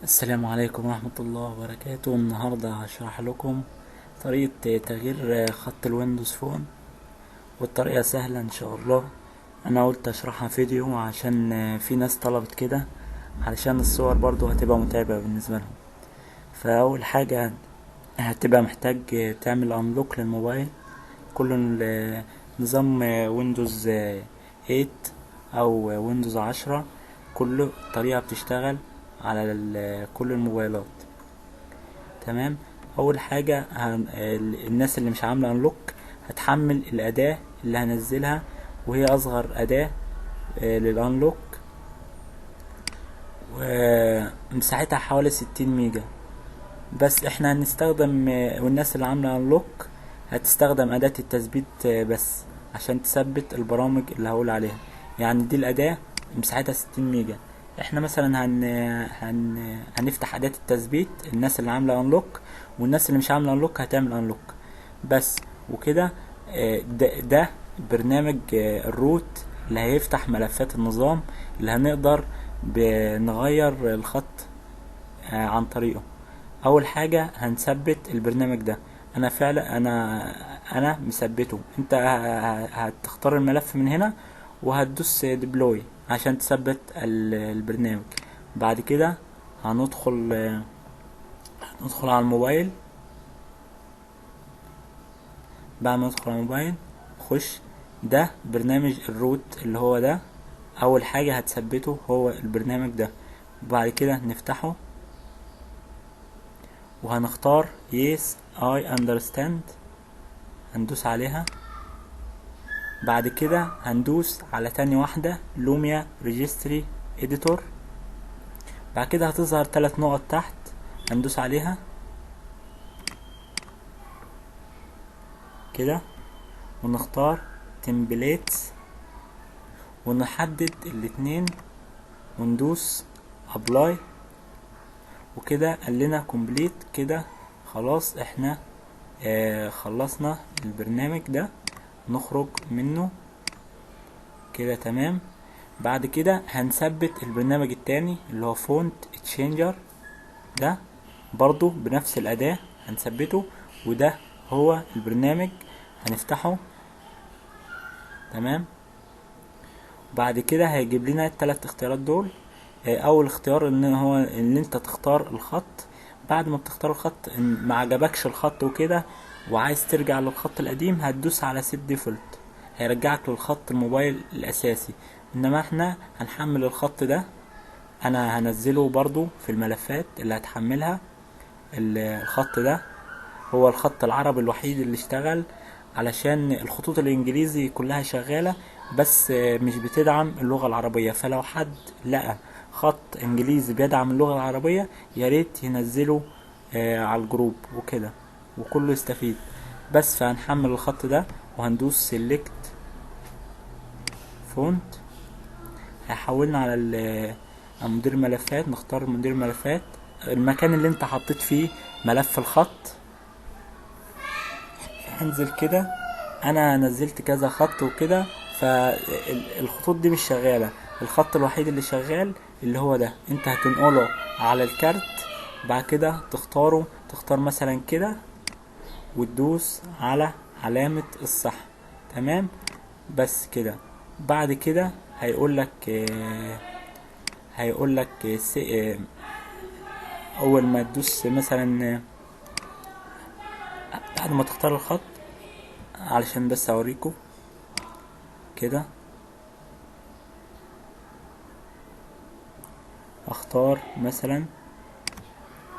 السلام عليكم ورحمة الله وبركاته. النهاردة هشرح لكم طريقة تغيير خط الويندوز فون، والطريقة سهلة ان شاء الله. انا قلت اشرحها فيديو عشان في ناس طلبت كده، علشان الصور برضو هتبقى متعبة بالنسبة لهم. فاول حاجة هتبقى محتاج تعمل انلوك للموبايل. كل نظام ويندوز 8 او ويندوز 10 كل طريقة بتشتغل على كل الموبايلات. تمام. اول حاجة الناس اللي مش عاملة انلوك هتحمل الاداة اللي هنزلها، وهي اصغر اداة للانلوك، ومساحتها حوالي 60 ميجا. بس احنا هنستخدم والناس اللي عاملة انلوك هتستخدم اداة التثبيت بس عشان تثبت البرامج اللي هقول عليها. يعني دي الاداة مساحتها 60 ميجا. احنا مثلا هنفتح اداة التثبيت، الناس اللي عاملة انلوك، والناس اللي مش عاملة انلوك هتعمل انلوك بس. وكده ده برنامج الروت اللي هيفتح ملفات النظام اللي هنقدر بنغير الخط عن طريقه. اول حاجة هنثبت البرنامج ده. انا فعلا انا مثبته. انت هتختار الملف من هنا وهتدوس ديبلوي عشان تثبت البرنامج. بعد كده هندخل على الموبايل. بعد ما ندخل على الموبايل خش، ده برنامج الروت اللي هو ده. اول حاجة هتثبته هو البرنامج ده. بعد كده نفتحه وهنختار yes I understand، هندوس عليها. بعد كده هندوس على تاني واحدة لوميا ريجستري اديتور. بعد كده هتظهر 3 نقط تحت، هندوس عليها كده ونختار تمبليتس ونحدد الاتنين وندوس ابلاي. وكده قال لنا كومبليت. كده خلاص احنا خلصنا البرنامج ده. نخرج منه كده. تمام. بعد كده هنثبت البرنامج التاني اللي هو فونت تشينجر ده، برضو بنفس الاداة هنثبته. وده هو البرنامج هنفتحه. تمام. بعد كده هيجيب لنا الثلاث اختيارات دول. اول اختيار ان هو ان انت تختار الخط. بعد ما بتختار الخط ان ما عجبكش الخط وكده وعايز ترجع للخط القديم، هتدوس على سيت ديفولت، هيرجعك للخط الموبايل الاساسي. انما احنا هنحمل الخط ده. انا هنزله برضو في الملفات اللي هتحملها. الخط ده هو الخط العربي الوحيد اللي اشتغل، علشان الخطوط الانجليزي كلها شغالة بس مش بتدعم اللغة العربية. فلو حد لقى خط انجليزي بيدعم اللغة العربية ياريت ينزله على الجروب وكده وكله يستفيد. بس فهنحمل الخط ده وهندوس سيلكت فونت، هيحولنا على مدير ملفات. نختار مدير ملفات، المكان اللي انت حطيت فيه ملف الخط. هنزل كده. انا نزلت كذا خط وكده، فالخطوط دي مش شغالة. الخط الوحيد اللي شغال اللي هو ده. انت هتنقله على الكارت. بعد كده تختار مثلا كده وتدوس على علامة الصح. تمام. بس كده. بعد كده هيقولك اول ما تدوس مثلا بعد ما تختار الخط، علشان بس اوريكم كده. اختار مثلا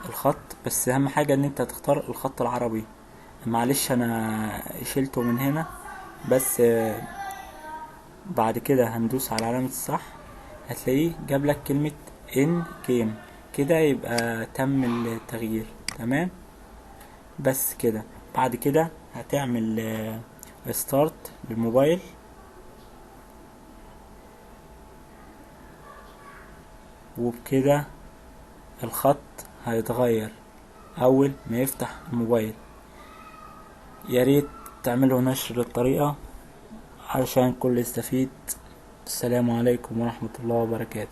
الخط، بس اهم حاجة ان انت تختار الخط العربي. معلش انا شلته من هنا بس. بعد كده هندوس على علامة الصح، هتلاقيه جاب لك كلمة ان جيم كده، يبقى تم التغيير. تمام. بس كده. بعد كده هتعمل ستارت للموبايل، وبكده الخط هيتغير اول ما يفتح الموبايل. يا ريت تعملوا نشر للطريقة علشان الكل يستفيد. السلام عليكم ورحمة الله وبركاته.